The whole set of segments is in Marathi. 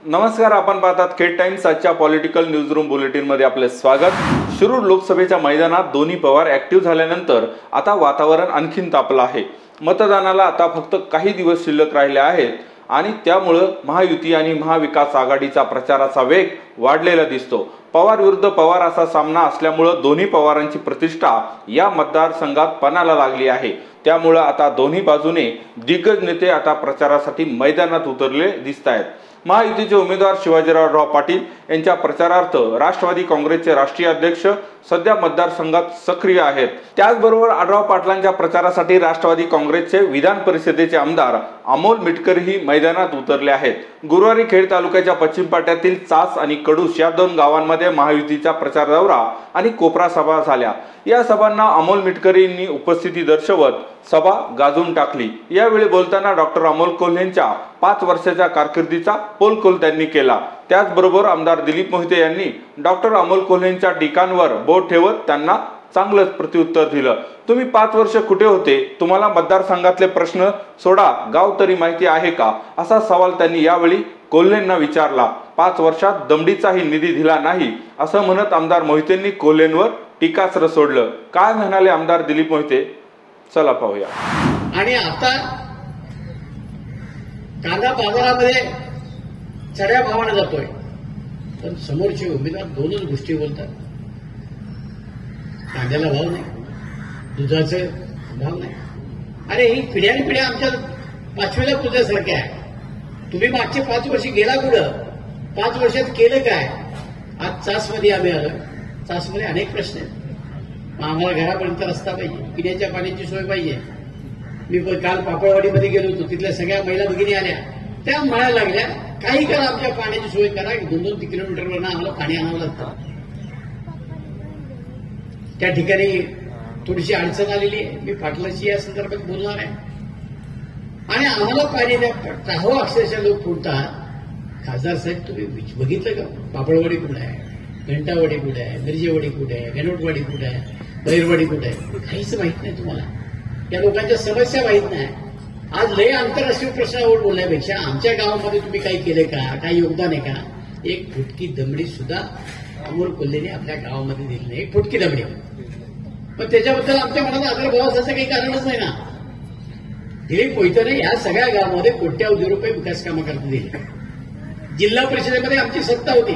नमस्कार, आपण पाहतात खेड टाइम्स। आजच्या पॉलिटिकल न्यूज रूम बुलेटिन मध्ये आपले स्वागत। शिरूर लोकसभेच्या मैदानात दोन्ही पवार ऍक्टिव्ह झाल्यानंतर आता वातावरण आणखीन तापलं आहे। मतदानाला आता फक्त काही दिवस शिल्लक राहिले आहेत आणि त्यामुळे महायुती आणि महाविकास आघाडीचा प्रचाराचा वेग वाढलेला दिसतो। पवार विरुद्ध पवार असा सामना असल्यामुळे दोन्ही पवारांची प्रतिष्ठा या मतदारसंघात पणाला लागली आहे। त्यामुळे आता दोन्ही बाजूने दिग्गज नेते आता प्रचारासाठी मैदानात उतरले दिसतायत। महायुतीचे उमेदवार शिवाजीराव पाटील यांच्या प्रचारार्थ राष्ट्रवादी काँग्रेसचे राष्ट्रीय अध्यक्ष सध्या मतदारसंघात सक्रिय आहेत। त्याचबरोबर आढळराव पाटलांच्या प्रचारासाठी राष्ट्रवादी काँग्रेसचे विधान परिषदेचे आमदार अमोल मिटकरही मैदानात उतरले आहेत। गुरुवारी खेड तालुक्याच्या पश्चिम पाट्यातील चास आणि कडूस या दोन गावांमध्ये महायुतीचा प्रचार दौरा आणि कोपरा सभा झाल्या। या सभांना अमोल मिटकर यांनी उपस्थिती दर्शवत सभा गाजून टाकली। यावेळी बोलताना डॉक्टर अमोल कोल्हेंच्या 5 वर्षाच्या कारकिर्दीचा पोलखोल त्यांनी केला। त्याचबरोबर आमदार दिलीप मोहिते यांनी डॉक्टर अमोल कोल्हेंच्या टीकांवर बोट ठेवत त्यांना चांगलंच प्रत्युत्तर दिलं। तुम्ही 5 वर्ष कुठे होते? तुम्हाला मतदारसंघातले प्रश्न सोडा, गाव तरी माहिती आहे का? असा सवाल त्यांनी यावेळी कोल्हेंना विचारला। 5 वर्षात दमडीचाही निधी दिला नाही असं म्हणत आमदार मोहितेंनी कोल्हेंवर टीकास्त्र सोडलं। काय म्हणाले आमदार दिलीप मोहिते? चला पाहूया। आणि आता कांदा बाजारामध्ये चढ्या भावाने जातोय, पण समोरचे उमेदवार दोनच गोष्टी बोलतात। कांद्याला भाव नाही, दुधाचे भाव नाही। अरे ही पिढ्याने पिढ्या आमच्या 5वीला तुझ्यासारख्या आहे। तुम्ही मागचे 5 वर्ष गेला कुठं? 5 वर्षात केलं काय? आज चासमध्ये आम्ही आलो। चासमध्ये अनेक प्रश्न आहेत। आम्हाला घरापर्यंत रस्ता पाहिजे, पिण्याच्या पाण्याची सोय पाहिजे। मी काल पापळवाडीमध्ये गेलो होतो, तिथल्या सगळ्या महिला भगिनी आल्या, त्या म्हणायला लागल्या काही करा, आमच्या पाण्याची सोय करा। 2-2 किलोमीटरवर आम्हाला पाणी आणावं लागतं। त्या ठिकाणी थोडीशी अडचण आलेली आहे। मी पाटलाशी या संदर्भात बोलणार आहे। आणि आम्हाला पाणी द्या, हो अक्षरशः लोक फुटतात। खासदार साहेब तुम्ही बघितलं का? पापळवाडी कुठे आहे, घंटावाडी कुठे आहे, मिरजेवाडी कुठे आहे, गणोटवाडी कुठे आहे, बैरवाडी कुठे आहे? काहीच माहित नाही तुम्हाला। या लोकांच्या समस्या माहित नाही। आज लय आंतरराष्ट्रीय प्रश्नावर बोलण्यापेक्षा आमच्या गावामध्ये तुम्ही काही केले का, काही योगदान आहे का? एक फुटकी दमडी सुद्धा अमोल कोल्हेने आपल्या गावामध्ये दिली नाही। एक फुटकी दमडी। पण त्याच्याबद्दल आमच्या मनात आदरभाव असायचं काही कारणच नाही ना। दिलीप मोहितेने या सगळ्या गावामध्ये कोट्यावधी रुपये विकास कामं करता दिली। जिल्हा परिषदेमध्ये आमची सत्ता होती,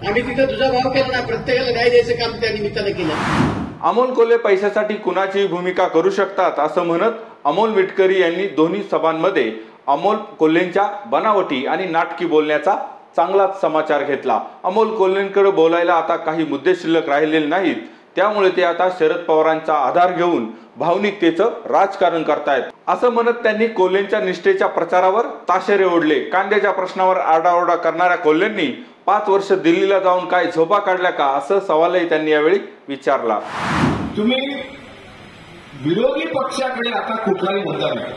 आम्ही तिथं तुझा भाव केला ना, प्रत्येकाला न्याय द्यायचं काम त्या निमित्तानं केलं। अमोल कोल्हे पैशासाठी कुणाची भूमिका करू शकतात असं म्हणत अमोल मिटकरी यांनी दोन्ही सभांमध्ये अमोल कोल्हेंच्या बनावटी आणि नाटकी बोलण्याचा चांगलाच समाचार घेतला। अमोल कोल्हेंकडे बोलायला आता काही मुद्दे शिल्लक राहिलेले नाहीत, त्यामुळे ते आता शरद पवारांचा आधार घेऊन भावनिकतेचं राजकारण करतायत असं म्हणत त्यांनी कोल्हेंच्या निष्ठेच्या प्रचारावर ताशेरे ओढले। कांद्याच्या प्रश्नावर आरडाओरडा करणाऱ्या कोल्हेंनी 5 वर्ष दिल्लीला जाऊन काय झोपा काढल्या का असं सवालही त्यांनी यावेळी विचारला। तुम्ही विरोधी पक्षाकडे आता कुठलाही मुद्दा नाही।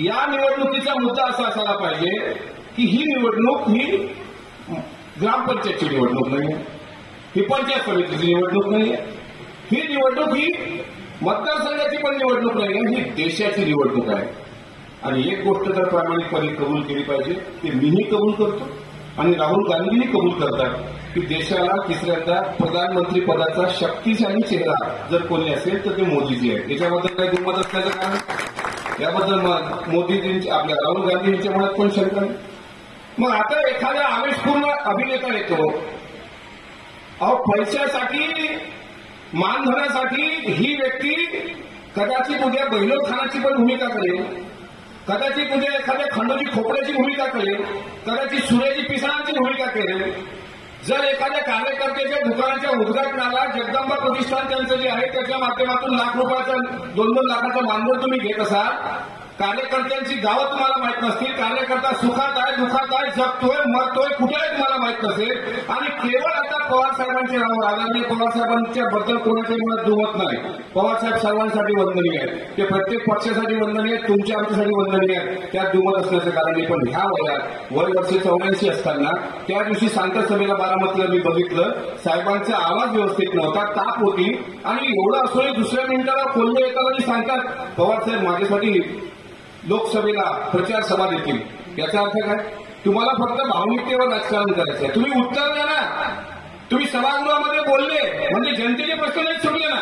या निवडणुकीचा मुद्दा असा असायला पाहिजे की ही निवडणूक ही ग्रामपंचायतची निवडणूक नाही, ही पंचायत समितीची निवडणूक नाही, ही निवडणूक ही मतदारसंघाची पण निवडणूक नाही, ही देशाची निवडणूक आहे। आणि एक गोष्ट जर प्रामाणिकपणे कबूल केली पाहिजे, की मीही कबूल करतो आणि राहुल गांधीही कबूल करतात की देशाला तिसऱ्यांदा प्रधानमंत्री पदाचा शक्तिशाली चेहरा जर कोणी असेल तर ते मोदीजी आहेत। याच्याबद्दल काही दुमत असल्याचं कारण याबद्दल मोदीजींची आपल्या राहुल गांधी यांच्या मनात पण शंका नाही। मग आता एखादा आवेशपूर्ण अभिनेता येतो, अहो पैशासाठी मानधनासाठी ही व्यक्ती कदाचित उद्या बहिलोर खानाची पण भूमिका करेल, कदाचित उद्या एखाद्या खंडोजी खोपड्याची भूमिका करेल, कदाचित सुरेजी पिसाळांची भूमिका करेल। जर एखाद्या कार्यकर्त्याच्या दुकानाच्या उद्घाटनाला जगदंबा प्रतिष्ठान त्यांचं जे आहे त्याच्या माध्यमातून लाख रुपयाचा 2-2 लाखाचा मानधन तुम्ही घेत असाल, कार्यकर्त्यांची गावं तुम्हाला माहित नसतील, कार्यकर्ता सुखात आहे, दुःखात आहे, जगतोय, मरतोय, कुठे आहे तुम्हाला माहित नसेल, आणि केवळ आता पवार साहेबांचे नाव आदरणीय पवार साहेबांच्या बद्दल कोणाच्याही मनात दुमत नाही। पवार साहेब सर्वांसाठी वंदनीय आहेत, ते प्रत्येक पक्षासाठी वंदनीय आहेत, तुमच्या आमच्यासाठी वंदनीय आहेत, त्यात दुमत असल्याचं कारण नाही। पण ह्या वयात वर्ष 84 असताना त्या दिवशी सांगता सभेला बारामतीला मी बघितलं, साहेबांचा आवाज व्यवस्थित नव्हता, ताप होती, आणि एवढं असूनही दुसऱ्या मिनिटाला कोल्हे येताना सांगतात पवार साहेब माझ्यासाठी लोकसभेला प्रचार सभा देतील। याचा अर्थ काय? तुम्हाला फक्त भावनिकतेवर राजकारण करायचं आहे. तुम्ही उत्तर द्या ना. तुम्ही सभागृहामध्ये बोलले म्हणजे जनतेचे प्रश्न नाही सुटले ना.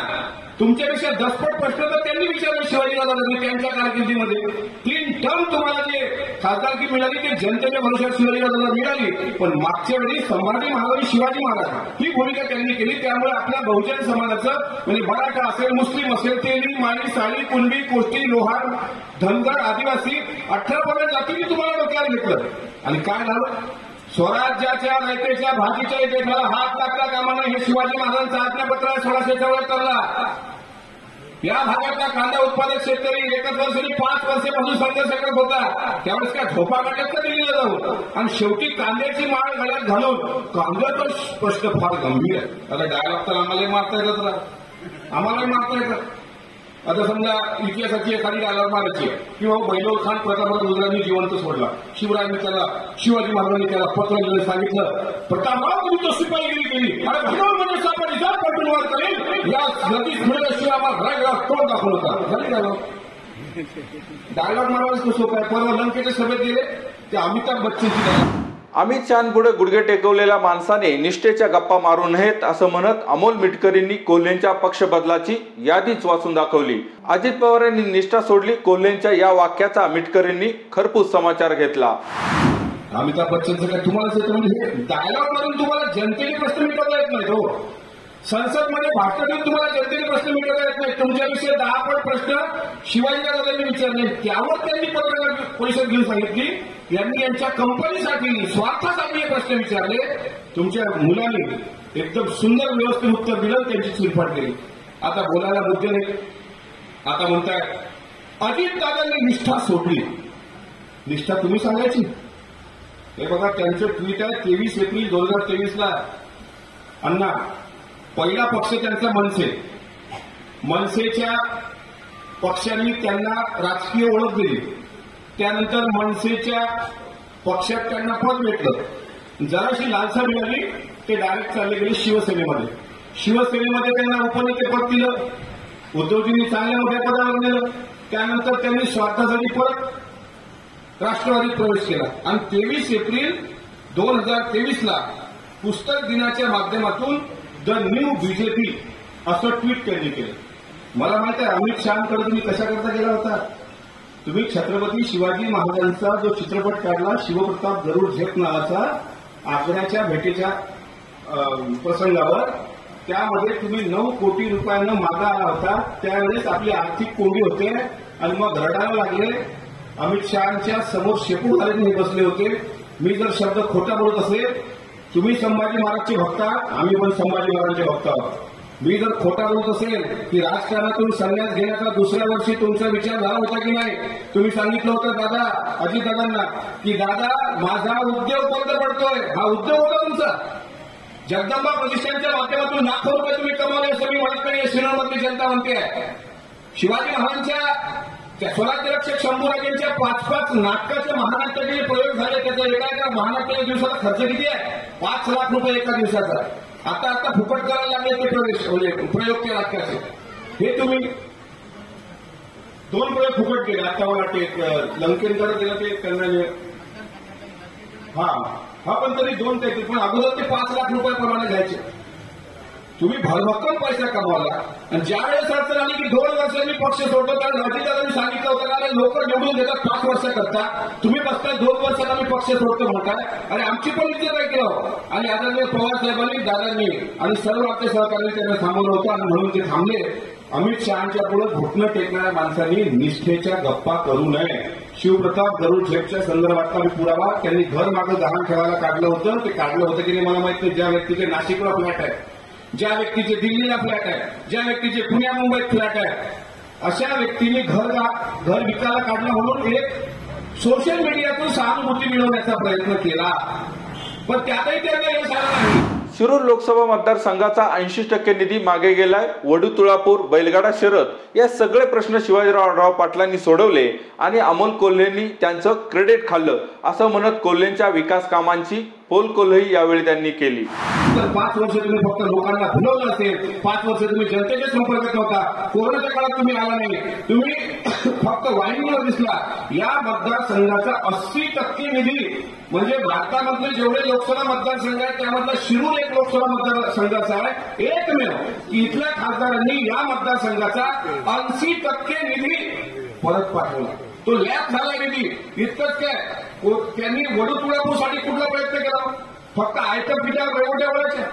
तुमच्यापेक्षा दसपट प्रश्न तर त्यांनी विचारले शिवाजी महाराजांनी त्यांच्या कारकिर्दीमध्ये. 3 टर्म तुम्हाला जे खासदारकी मिळाली ते जनतेच्या भरोश्यावर शिवाजी महाराजांना मिळाली. पण मागच्या वेळी संभाजी महाराज शिवाजी महाराज ही भूमिका त्यांनी केली. त्यामुळे आपल्या बहुजन समाजाचं म्हणजे मराठा असेल, मुस्लिम असेल, तेली, माळी, साळी, कुणबी, कोष्टी, लोहार, धनगर, आदिवासी 18 जातींनी तुम्हाला डोक्यावर घेतलं. आणि काय झालं? स्वराज्याच्या रयतेच्या भाजीच्या देशाला हात लागता कामा नये हे शिवाजी महाराजांचं आज्ञापत्र आहे. 1644 करला. या भागातला कांदा उत्पादक शेतकरी एकच वर्षांनी 5 वर्षापासून संघर्ष करत होता. त्यावेळेस काय झोपा काढल्यात का दिल्लीला जाऊन? आणि शेवटी कांद्याची माळ गळ्यात घालून कांद्याचा प्रश्न फार गंभीर आहे. आता डायलॉग तर आम्हाला मारता येतात, आम्हालाही मारता येतात. आता समजा इतिहासाची एखादी डायलॉग मारायची किंवा बैलोर खान प्रतापराव रुद्रांनी जिवंत सोडला. शिवरायांनी त्याला शिवाजी महाराजांनी त्याला पत्र लिहिलं, सांगितलं प्रतापराव तुम्ही तो शिपाईगिरी केली. अरे भैलोर म्हणजे सापड इजा पटूनवार करेल या नदीत मिळाल्याशिवाय आम्हाला रायगडा तोड दाखवलं होता. झाली डायलॉग मारायला सोपं आहे. परवा लंकेच्या सभेत गेले ते अमिताभ बच्चनची डायलॉग. अमित शहापुढे गुडघे टेकवलेल्या माणसाने निष्ठेच्या गप्पा मारू नयेत असं म्हणत अमोल मिटकरींनी कोल्हेंच्या पक्षबदलाची यादीच वाचून दाखवली. अजित पवार यांनी निष्ठा सोडली. कोल्हेंच्या या वाक्याचा मिटकरींनी खरपूस समाचार घेतला. अमिताभ बच्चनचं काय तुम्हाला म्हणजे डायलॉग मधून तुम्हाला जनतेचे प्रश्न मिटवता येत नाहीत हो. संसदमध्ये भाषणातून तुम्हाला जनतेचे प्रश्न मिटवता येत नाही. तुमच्याविषयी 10 पट प्रश्न शिवाजी दादांनी विचारले. त्यावर त्यांनी पत्रकार परिषद घेऊन सांगितली यांनी यांच्या कंपनीसाठी स्वार्थासाठी हे प्रश्न विचारले. तुमच्या मुलांनी एकदम सुंदर व्यवस्थित उत्तर दिलं, त्यांची चिरफाड केली. आता बोलायला मुद्दे नाही. आता म्हणताय अजित दादांनी निष्ठा सोडली. निष्ठा तुम्ही सांगायची. हे बघा त्यांचं ट्विट आहे 23 एप्रिल 2023 अण्णा पहिला पक्ष त्यांचा मनसे. मनसेच्या पक्षांनी त्यांना राजकीय ओळख दिली. त्यानंतर मनसेच्या पक्षात त्यांना पद भेटलं. जराशी लालसा मिळाली ते डायरेक्ट चालले गेले शिवसेनेमध्ये. शिवसेनेमध्ये त्यांना उपनेतेपद दिलं. उद्धवजींनी चांगल्या मोठ्या पदावर नेलं. त्यानंतर त्यांनी स्वार्थासाठी परत राष्ट्रवादीत प्रवेश केला. आणि 23 एप्रिल 2023 पुस्तक दिनाच्या माध्यमातून द न्यू बीजेपी असं ट्विट त्यांनी केलं. मला माहित आहे अमित शहाकडे तुम्ही कशाकरता गेला होता. तुम्ही छत्रपती शिवाजी महाराजांचा जो चित्रपट काढला शिवप्रताप गरुड झेप नावाचा आग्र्याच्या भेटीच्या प्रसंगावर, त्यामध्ये तुम्ही 9 कोटी रुपयांना मागा आला होता. त्यावेळेस आपली आर्थिक कोंडी होते आणि मग रडायला लागले. अमित शहाच्या समोर शेपू घालून हे बसले होते. मी जर शब्द खोटा बोलत असेल, तुम्ही संभाजी महाराजचे भक्त आहात, आम्ही पण संभाजी महाराजांचे भक्त आहोत. मी जर खोटा बोलत असेल की राजकारणातून संन्यास घेण्याचा दुसऱ्या वर्षी तुमचा विचार झाला होता की नाही. तुम्ही सांगितलं होतं दादा अजितदादांना की दादा माझा उद्योग बंद पडतोय. हा उद्योग होता तुमचा. जगदंबा प्रतिष्ठानच्या माध्यमातून लाखो रुपये तुम्ही कमावले असं मी म्हणत नाही. श्रीनगरमधली जनता म्हणते. शिवाजी महाराजांच्या स्वराज्यरक्षक शंभूराजांच्या 5-5 नाटकाच्या महानाट्याचे जे प्रयोग झाले त्याचा एका महानाट्याच्या दिवसाचा खर्च किती आहे? 5 लाख रुपये एका दिवसाचा. आता फुकट करायला लागले ते प्रयोग त्या नाटकाचे. हे तुम्ही 2 प्रयोग फुकट केले. आता मला वाटते लंकेनकर केलं ते करण्याने हा पण तरी 2 त्याचे. पण अगोदर ते 5 लाख रुपये प्रमाणे घ्यायचे. तुम्ही भरभक्कम पैसा कमवला. आणि ज्यावेळेस अडचण आली की 2 वर्षांनी पक्ष सोडतो कारण अजितदादांनी सांगितलं होतं का लोक निवडून देतात 5 वर्ष करता. तुम्ही बसताय 2 वर्षात आम्ही पक्ष सोडतो म्हणताय. आणि आमची पण इज्जत आहे केलं. आणि आदरणीय पवार साहेबांनी दादांनी आणि सर्व आपल्या सहकार्यांनी त्यांना थांबवलं होतं आणि म्हणून ते थांबले. अमित शहाच्या पुढे घुटणं टेकणाऱ्या माणसांनी निष्ठेच्या गप्पा करू नये. शिवप्रताप गरुड झेपच्या संदर्भातला पुरावा त्यांनी घर मागं गहाण ठेवायला काढलं होतं. ते काढलं होतं की नाही मला माहित नाही. ज्या व्यक्तीचे नाशिकला फ्लॅट आहे, ज्या व्यक्तीचे दिल्लीला फ्लॅट आहे, ज्या व्यक्तीचे पुण्या मुंबईत फ्लॅट आहे, अशा व्यक्तीने घर विकायला काढलं म्हणून एक सोशल मीडियातून सहानुभूती मिळवण्याचा प्रयत्न केला. पण त्यातही त्यांना यश आलं नाही. शिरूर लोकसभा मतदारसंघाचा 80% निधी मागे गेलाय. वडू तुळापूर बैलगाडा शर्यत या सगळे प्रश्न शिवाजीराव पाटलांनी सोडवले आणि अमोल कोल्हेंनी त्यांचं क्रेडिट खाल्लं असं म्हणत कोल्हेंच्या विकास कामांची पोल कोल्हेही यावेळी त्यांनी केली. तर 5 वर्ष तुम्ही फक्त लोकांना भुलवलं असेल, 5 वर्ष तुम्ही जनतेच्या संपर्कात नव्हता, कोरोनाच्या काळात तुम्ही आला नाही, तुम्ही फक्त वाहिनीवर दिसला. या मतदारसंघाचा 80% निधी म्हणजे भारतामधले जेवढे लोकसभा मतदारसंघ आहेत त्यामधला शिरूर एक लोकसभा मतदारसंघाचा आहे, एकमेव की इथल्या खासदारांनी या मतदारसंघाचा 80% निधी परत पाठवला. तो लॅप झाला निधी. इतकंच काय, त्यांनी वडूतुळापूरसाठी कुठला प्रयत्न केला? फक्त आयतं पिठावर रेवट्या वळायच्या.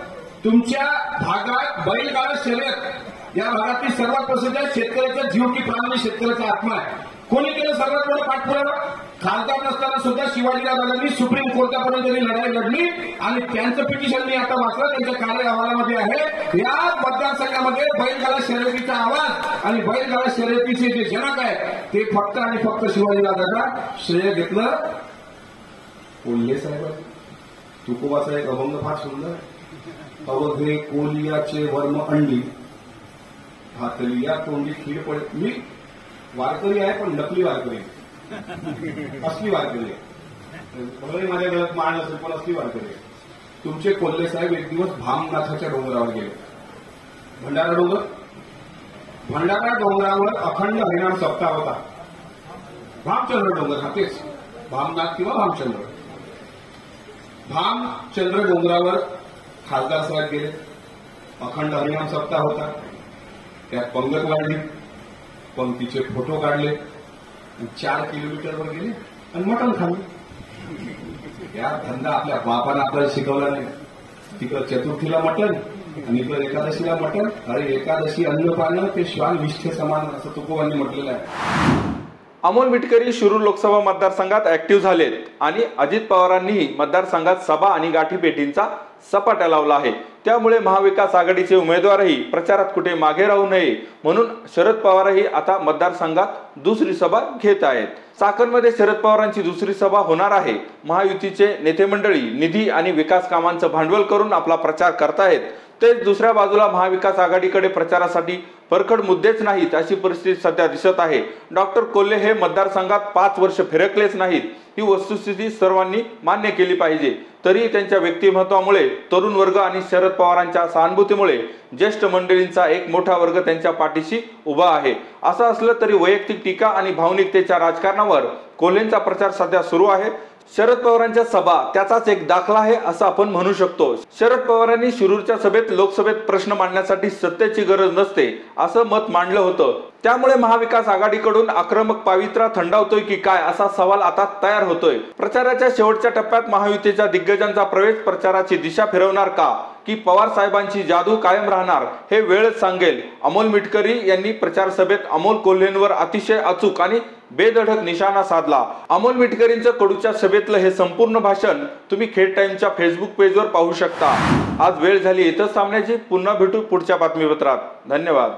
तुमच्या भागात बैलगाडा शर्यत या भागातील सर्वात प्रसिद्ध आहे. शेतकऱ्याचा जीव की प्राण, शेतकऱ्याचा आत्मा आहे. कोणी केलं सर्वात मोठा पाठपुरावा? खासदार नसताना सुद्धा शिवाजीरावांनी सुप्रीम कोर्टापर्यंत त्यांनी लढाई लढली आणि त्यांचं पिटिशन मी आता वाचलं, त्यांच्या कार्य अहवालामध्ये आहे. या मतदारसंघामध्ये बैलगाडा शर्यतीचा आवाज आणि बैलगाडा शर्यतीचे जे जनक आहे ते फक्त आणि फक्त शिवाजीरावांना श्रेय घेतलं. कोल्हे साहेब तुकोबाचा एक अभंग फार सुंदर, अवघे कोलियाचे वर्म अंडी हातलिया तोंडी खीड पडे. मी वारकरी आहे पण नकली वारकरी, असली वारकरी आहे. भले माझ्या घरात मान असेल पण असली वारकरी आहे. तुमचे कोल्हे साहेब एक दिवस भामनाथाच्या डोंगरावर गेले. भंडारा डोंगर, भंडारा डोंगरावर अखंड हरिनाम सप्ताह होता. भामचंद्र डोंगर हा तेच, भामनाथ किंवा भामचंद्र. भामचंद्र डोंगरावर खासदार साहेब गेले. अखंड हरिनाम सप्ताह होता. त्यात पंगत वाढली, पंक्तीचे फोटो काढले, 4 किलोमीटरवर गेले आणि मटण खाल्ले. या धंदा आपल्या बापानं आपल्याला शिकवला नाही. तिकडं चतुर्थीला मटण आणि इकडं एकादशीला मटण. अरे एकादशी अन्नपान ते श्वान विष्ठे समान, असं तुकोबांनी म्हटलेलं आहे. अमोल मिटकरी शिरूर लोकसभा मतदारसंघात ऍक्टिव्ह झालेत आणि अजित पवारांनीही मतदारसंघात सभा आणि गाठीभेटींचा सपाटा लावला आहे. त्यामुळे महाविकास आघाडीचे उमेदवारही प्रचारात कुठे मागे राहू नये म्हणून शरद पवारही आता मतदारसंघात दुसरी सभा घेत आहेत. चाकणमध्ये शरद पवारांची दुसरी सभा होणार आहे. महायुतीचे नेते मंडळी निधी आणि विकास कामांचं भांडवल करून आपला प्रचार करतायत. तेच दुसऱ्या बाजूला महाविकास आघाडीकडे प्रचारासाठी परखड मुद्देच नाहीत अशी परिस्थिती सध्या दिसत आहे. डॉक्टर कोल्हे हे मतदारसंघात 5 वर्ष फिरकलेच नाहीत ही वस्तुस्थिती सर्वांनी मान्य केली पाहिजे. तरी त्यांच्या व्यक्तिमत्वामुळे, तरुण वर्ग आणि शरद पवारांच्या सहानुभूतीमुळे ज्येष्ठ मंडळींचा एक मोठा वर्ग त्यांच्या पाठीशी उभा आहे. असं असलं तरी वैयक्तिक टीका आणि भावनिकतेच्या राजकारणावर कोल्हेंचा प्रचार सध्या सुरू आहे. शरद पवारांच्या सभा त्याचाच एक दाखला आहे असं आपण म्हणू शकतो. शरद पवारांनी शिरूरच्या सभेत लोकसभेत प्रश्न मांडण्यासाठी सत्तेची गरज नसते असं मत मांडलं होतं. त्यामुळे महाविकास आघाडीकडून आक्रमक पावित्रा थंडावतोय की काय असा सवाल आता तयार होतोय. प्रचाराच्या शेवटच्या टप्प्यात महायुतीच्या दिग्गजांचा प्रवेश प्रचाराची दिशा फिरवणार का की पवार साहेबांची जादू कायम राहणार हे वेळच सांगेल. अमोल मिटकरी यांनी प्रचार सभेत अमोल कोल्हेंवर अतिशय अचूक आणि बेधडक निशाणा साधला. अमोल मिटकरींचं कडूच्या सभेतलं हे संपूर्ण भाषण तुम्ही खेड टाइम्सच्या फेसबुक पेजवर पाहू शकता. आज वेळ झाली इथंच थांबण्याची. पुन्हा भेटू पुढच्या बातमीपत्रात. धन्यवाद.